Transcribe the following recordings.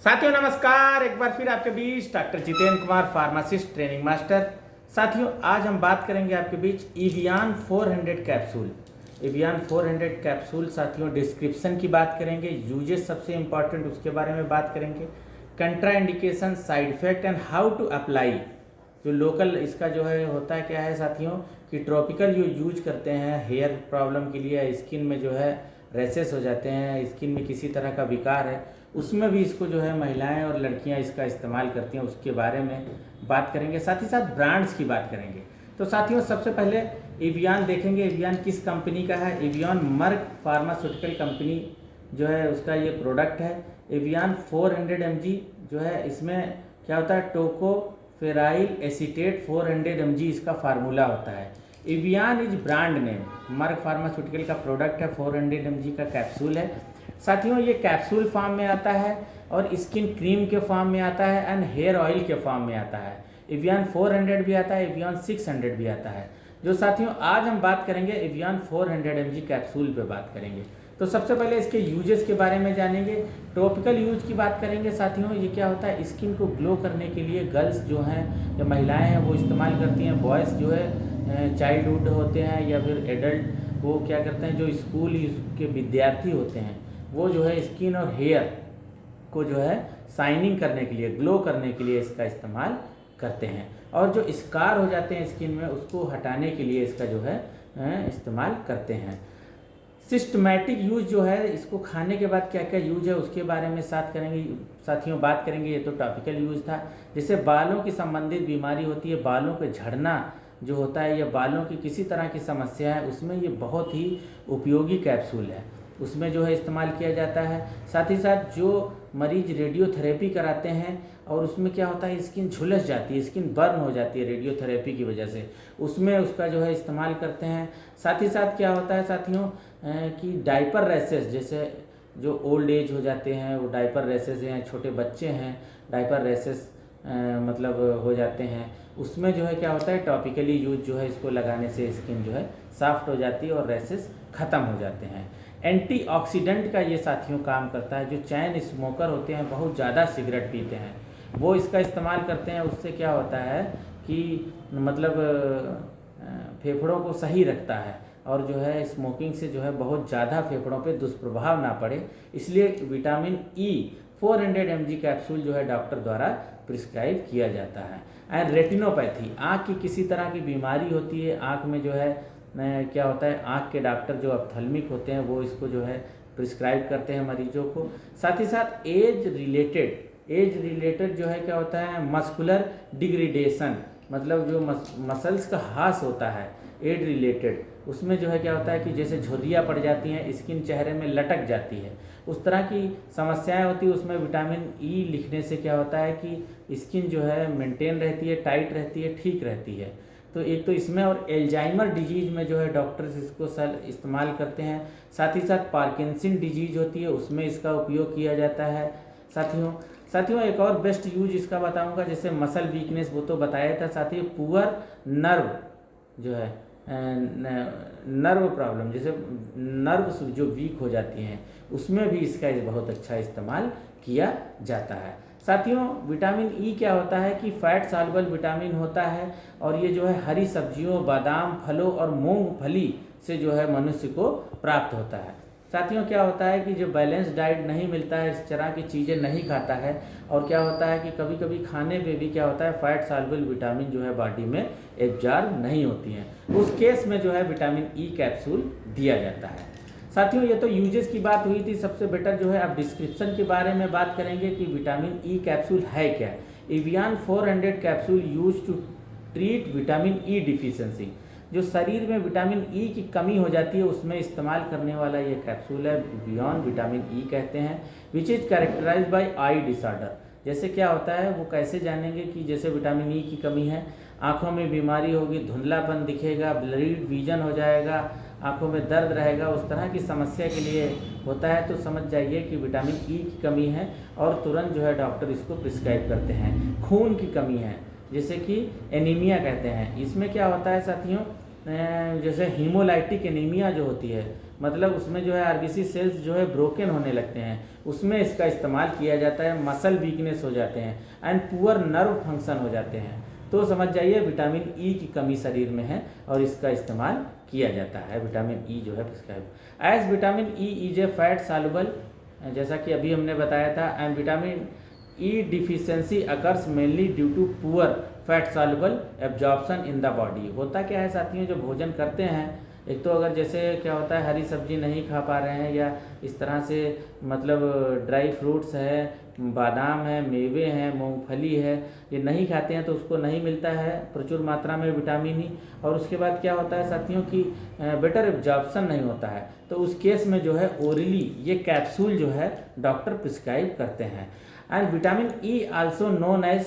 साथियों नमस्कार, एक बार फिर आपके बीच doctor Jitendra Kumar, pharmacist training master. साथियों आज हम बात करेंगे आपके बीच एवियन 400 कैप्सूल। एवियन 400 कैप्सूल साथियों डिस्क्रिप्शन की बात करेंगे, यूजेस सबसे इंपॉर्टेंट उसके बारे में बात करेंगे, contraindication, side effect and how to apply. जो लोकल इसका जो है होता है क्या है साथियों कि ट्रॉपिकल जो यूज करते हैं हेयर प्रॉब्लम के लिए, स्किन में जो है रैसेस हो जाते हैं, स्किन में किसी तरह का विकार है, उसमें भी इसको जो है महिलाएं और लड़कियां इसका इस्तेमाल करती हैं, उसके बारे में बात करेंगे। साथ ही साथ ब्रांड्स की बात करेंगे। तो साथियों सबसे पहले एवियन देखेंगे, एवियन किस कंपनी का है। एवियन मर्क फार्मास्यूटिकल कंपनी जो है उसका ये प्रोडक्ट है। एवियन 400 mg जो है, इसमें क्या होता है टोकोफेराइल एसीटेट 400 mg इसका फार्मूला होता है। Evion is brand name, Merck pharmaceutical का प्रोडक्ट है, 400 mg का कैप्सूल है। साथियों ये कैप्सूल फॉर्म में आता है और स्किन क्रीम के फॉर्म में आता है एंड हेयर ऑयल के फॉर्म में आता है। एवियन 400 भी आता है, एवियन 600 भी आता है। जो साथियों आज हम बात करेंगे एवियन 400 mg कैप्सूल पे बात करेंगे। तो सबसे पहले इसके यूजेस के बारे में जानेंगे, टॉपिकल यूज की बात करेंगे। साथियों ये क्या होता है, स्किन को ग्लो करने के लिए गर्ल्स जो हैं या महिलाएं हैं वो इस्तेमाल करती हैं। बॉयज़ जो है चाइल्डहुड होते हैं या फिर एडल्ट, वो क्या करते हैं, जो स्कूल के विद्यार्थी होते हैं वो जो है स्किन और हेयर को जो है शाइनिंग करने के लिए, ग्लो करने के लिए इसका इस्तेमाल करते हैं। और जो स्कार हो जाते हैं स्किन में उसको हटाने के लिए इसका जो है इस्तेमाल करते हैं। सिस्टमैटिक यूज जो है, इसको खाने के बाद क्या क्या यूज है उसके बारे में साथियों बात करेंगे। ये तो टॉपिकल यूज था। जैसे बालों की संबंधित बीमारी होती है, बालों के झड़ना जो होता है या बालों की किसी तरह की समस्या है, उसमें ये बहुत ही उपयोगी कैप्सूल है, उसमें जो है इस्तेमाल किया जाता है। साथ ही साथ जो मरीज रेडियोथेरेपी कराते हैं और उसमें क्या होता है स्किन झुलस जाती है, स्किन बर्न हो जाती है रेडियोथेरेपी की वजह से, उसमें उसका जो है इस्तेमाल करते हैं। साथ ही साथ क्या होता है साथियों कि डायपर रैसेस, जैसे जो ओल्ड एज हो जाते हैं वो डायपर रैसेस हैं, छोटे बच्चे हैं डायपर रैसेस मतलब हो जाते हैं, उसमें जो है क्या होता है टॉपिकली यूज जो है इसको लगाने से स्किन जो है सॉफ्ट हो जाती है और रैसेस ख़त्म हो जाते हैं। एंटीऑक्सीडेंट का ये साथियों काम करता है। जो चैन स्मोकर होते हैं, बहुत ज़्यादा सिगरेट पीते हैं, वो इसका इस्तेमाल करते हैं। उससे क्या होता है कि मतलब फेफड़ों को सही रखता है और जो है स्मोकिंग से जो है बहुत ज़्यादा फेफड़ों पे दुष्प्रभाव ना पड़े, इसलिए विटामिन ई 400 mg कैप्सूल जो है डॉक्टर द्वारा प्रिस्क्राइब किया जाता है। एंड रेटिनोपैथी, आँख की किसी तरह की बीमारी होती है, आँख में जो है क्या होता है, आँख के डॉक्टर जो ऑप्थेल्मिक होते हैं वो इसको जो है प्रिस्क्राइब करते हैं मरीजों को। साथ ही साथ एज रिलेटेड जो है क्या होता है मस्कुलर डिग्रेडेशन, मतलब जो मसल्स का ह्रास होता है एज रिलेटेड, उसमें जो है क्या होता है कि जैसे झुर्रियाँ पड़ जाती हैं, स्किन चेहरे में लटक जाती है, उस तरह की समस्याएं होती है, उसमें विटामिन ई लिखने से क्या होता है कि स्किन जो है मेंटेन रहती है, टाइट रहती है, ठीक रहती है। तो एक तो इसमें, और एल्जाइमर डिजीज में जो है डॉक्टर्स इसको इस्तेमाल करते हैं। साथ ही साथ पार्किंसन डिजीज होती है उसमें इसका उपयोग किया जाता है। साथियों एक और बेस्ट यूज इसका बताऊंगा, जैसे मसल वीकनेस वो तो बताया था, साथियों पुअर नर्व जो है नर्व प्रॉब्लम, जैसे नर्व्स जो वीक हो जाती हैं उसमें भी इसका बहुत अच्छा इस्तेमाल किया जाता है। साथियों विटामिन ई क्या होता है कि फैट सॉल्युबल विटामिन होता है और ये जो है हरी सब्जियों, बादाम, फलों और मूंगफली से जो है मनुष्य को प्राप्त होता है। साथियों क्या होता है कि जो बैलेंस डाइट नहीं मिलता है, इस तरह की चीज़ें नहीं खाता है, और क्या होता है कि कभी कभी खाने पे भी क्या होता है फैट सॉल्युबल विटामिन जो है बॉडी में एब्जॉर्ब नहीं होती हैं, उस केस में जो है विटामिन ई कैप्सूल दिया जाता है। साथियों ये तो यूजेस की बात हुई थी, सबसे बेटर जो है अब डिस्क्रिप्शन के बारे में बात करेंगे कि विटामिन ई कैप्सूल है क्या। Evion 400 capsule use to treat vitamin E deficiency, जो शरीर में विटामिन ई की कमी हो जाती है उसमें इस्तेमाल करने वाला ये कैप्सूल है, एवियन विटामिन ई कहते हैं, which is characterise by eye disorder. जैसे क्या होता है वो कैसे जानेंगे कि जैसे विटामिन ई की कमी है, आँखों में बीमारी होगी, धुंधलापन दिखेगा, ब्लड विजन हो जाएगा, आँखों में दर्द रहेगा, उस तरह की समस्या के लिए होता है तो समझ जाइए कि विटामिन ई की कमी है और तुरंत जो है डॉक्टर इसको प्रिस्क्राइब करते हैं। खून की कमी है, जैसे कि एनीमिया कहते हैं, इसमें क्या होता है साथियों जैसे हीमोलाइटिक एनीमिया जो होती है, मतलब उसमें जो है आरबीसी सेल्स जो है ब्रोकन होने लगते हैं, उसमें इसका इस्तेमाल किया जाता है। मसल वीकनेस हो जाते हैं एंड पुअर नर्व फंक्शन हो जाते हैं, तो समझ जाइए विटामिन ई की कमी शरीर में है और इसका इस्तेमाल किया जाता है। विटामिन ई जो है prescribe as vitamin E is a fat soluble, जैसा कि अभी हमने बताया था। And vitamin E deficiency occurs mainly due to poor fat soluble absorption in the body. होता क्या है साथियों, जो भोजन करते हैं, एक तो अगर जैसे क्या होता है हरी सब्जी नहीं खा पा रहे हैं या इस तरह से मतलब ड्राई फ्रूट्स है, बादाम है, मेवे हैं, मूंगफली है, ये नहीं खाते हैं तो उसको नहीं मिलता है प्रचुर मात्रा में विटामिन ई। और उसके बाद क्या होता है साथियों की बेटर एब्जॉर्प्शन नहीं होता है, तो उस केस में जो है ओरली ये कैप्सूल जो है डॉक्टर प्रिस्क्राइब करते हैं। And vitamin E also known as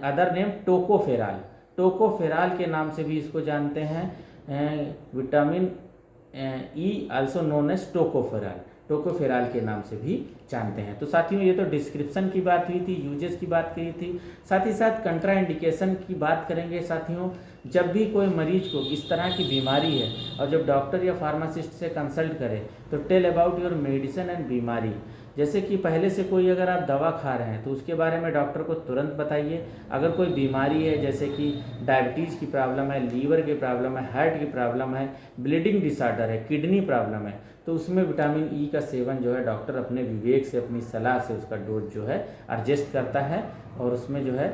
other name tocopherol, tocopherol के नाम से भी इसको जानते हैं। Vitamin E also known as tocopherol, tocopherol के नाम से भी जानते हैं। तो साथियों ये तो डिस्क्रिप्शन की बात हुई थी, यूजेस की बात की थी, साथ ही साथ कंट्राइंडिकेशन की बात करेंगे साथियों। जब भी कोई मरीज को इस तरह की बीमारी है और जब डॉक्टर या फार्मासिस्ट से कंसल्ट करे तो tell about your medicine and बीमारी। जैसे कि पहले से कोई अगर आप दवा खा रहे हैं तो उसके बारे में डॉक्टर को तुरंत बताइए। अगर कोई बीमारी है जैसे कि डायबिटीज़ की प्रॉब्लम है, लीवर की प्रॉब्लम है, हार्ट की प्रॉब्लम है, ब्लीडिंग डिसऑर्डर है, किडनी प्रॉब्लम है, तो उसमें विटामिन ई का सेवन जो है डॉक्टर अपने विवेक से, अपनी सलाह से उसका डोज जो है एडजस्ट करता है और उसमें जो है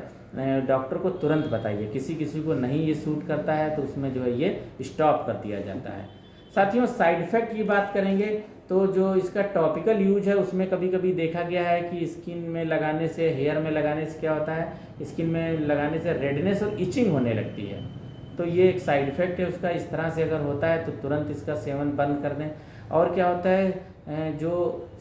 डॉक्टर को तुरंत बताइए। किसी किसी को नहीं ये सूट करता है तो उसमें जो है ये स्टॉप कर दिया जाता है। साथियों साइड इफ़ेक्ट की बात करेंगे तो जो इसका टॉपिकल यूज है उसमें कभी कभी देखा गया है कि स्किन में लगाने से, हेयर में लगाने से क्या होता है, स्किन में लगाने से रेडनेस और इचिंग होने लगती है, तो ये एक साइड इफ़ेक्ट है उसका। इस तरह से अगर होता है तो तुरंत इसका सेवन बंद कर दें। और क्या होता है जो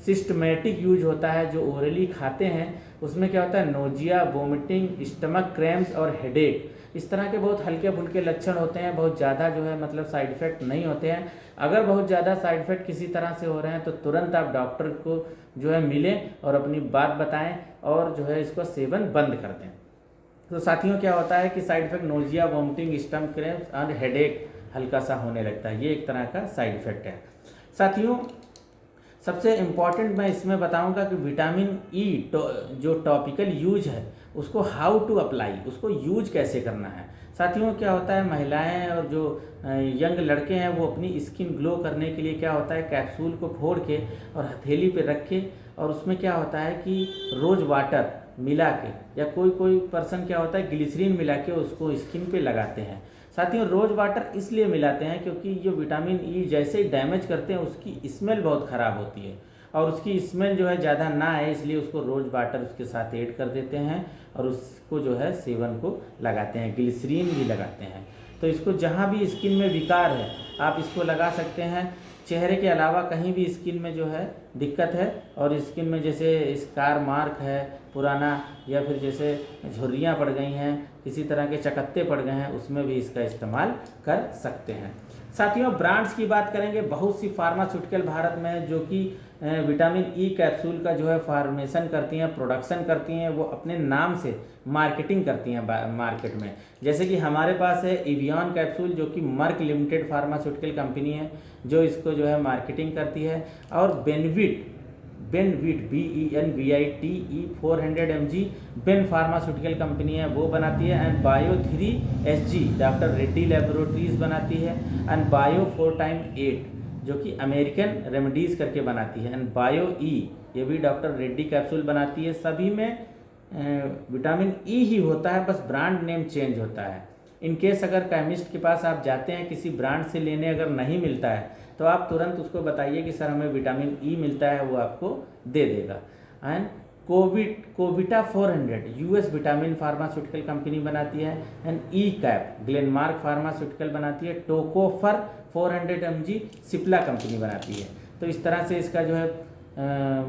सिस्टमेटिक यूज होता है, जो ओरली खाते हैं, उसमें क्या होता है नोजिया, वोमिटिंग, स्टमक क्रैम्प्स और हेडेक, इस तरह के बहुत हल्के फुल्के लक्षण होते हैं। बहुत ज़्यादा जो है मतलब साइड इफ़ेक्ट नहीं होते हैं। अगर बहुत ज़्यादा साइड इफ़ेक्ट किसी तरह से हो रहे हैं तो तुरंत आप डॉक्टर को जो है मिलें और अपनी बात बताएं और जो है इसको सेवन बंद कर दें। तो साथियों क्या होता है कि side effect nausea, vomiting, stomach cramps और हेडेक हल्का सा होने लगता है, ये एक तरह का साइड इफ़ेक्ट है। साथियों सबसे इम्पॉर्टेंट मैं इसमें बताऊंगा कि विटामिन ई जो टॉपिकल यूज है उसको हाउ टू अप्लाई, उसको यूज कैसे करना है। साथियों क्या होता है महिलाएं और जो यंग लड़के हैं वो अपनी स्किन ग्लो करने के लिए क्या होता है कैप्सूल को फोड़ के और हथेली पे रख के, और उसमें क्या होता है कि रोज़ वाटर मिला के या कोई पर्सन क्या होता है ग्लिसरीन मिला के उसको स्किन पे लगाते हैं। साथियों रोज़ वाटर इसलिए मिलाते हैं क्योंकि जो विटामिन ई जैसे ही डैमेज करते हैं उसकी स्मेल बहुत ख़राब होती है और उसकी स्मेल जो है ज़्यादा ना आए इसलिए उसको रोज़ वाटर उसके साथ ऐड कर देते हैं और उसको जो है सेवन को लगाते हैं। ग्लिसरीन भी लगाते हैं। तो इसको जहाँ भी स्किन में विकार है आप इसको लगा सकते हैं। चेहरे के अलावा कहीं भी स्किन में जो है दिक्कत है और स्किन में जैसे स्कार मार्क है पुराना या फिर जैसे झुर्रियाँ पड़ गई हैं, किसी तरह के चकत्ते पड़ गए हैं, उसमें भी इसका इस्तेमाल कर सकते हैं। साथियों ब्रांड्स की बात करेंगे, बहुत सी फार्मास्यूटिकल भारत में जो कि विटामिन ई कैप्सूल का जो है फार्मेशन करती हैं, प्रोडक्शन करती हैं, वो अपने नाम से मार्केटिंग करती हैं मार्केट में। जैसे कि हमारे पास है एवियन कैप्सूल जो कि मर्क लिमिटेड फार्मास्यूटिकल कंपनी है जो इसको जो है मार्केटिंग करती है, और बेनविट BENVITE 400 mg Ben pharmaceutical company है वो बनाती है। And bio 3SG doctor Reddy laboratories बनाती है। एंड बायो 4x8 जो कि अमेरिकन रेमेडीज़ करके बनाती है। एंड बायो ई ये भी डॉक्टर रेड्डी कैप्सूल बनाती है। सभी में विटामिन ई ही होता है, बस ब्रांड नेम चेंज होता है। इन केस अगर केमिस्ट के पास आप जाते हैं किसी ब्रांड से लेने, अगर नहीं मिलता है तो आप तुरंत उसको बताइए कि सर हमें विटामिन ई मिलता है, वो आपको दे देगा। And Covita 400 US vitamin pharmaceutical company बनाती है। And E cap Glenmark pharmaceutical बनाती है। टोकोफर 400 mg सिप्ला कंपनी बनाती है। तो इस तरह से इसका जो है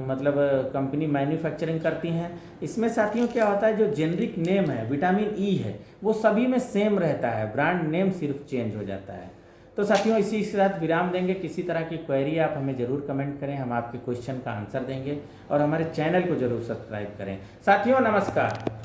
मतलब कंपनी मैन्युफैक्चरिंग करती हैं। इसमें साथियों क्या होता है जो जेनरिक नेम है विटामिन ई है वो सभी में सेम रहता है, ब्रांड नेम सिर्फ चेंज हो जाता है। तो साथियों इसी के साथ विराम देंगे। किसी तरह की क्वेरी आप हमें ज़रूर कमेंट करें, हम आपके क्वेश्चन का आंसर देंगे और हमारे चैनल को ज़रूर सब्सक्राइब करें। साथियों नमस्कार।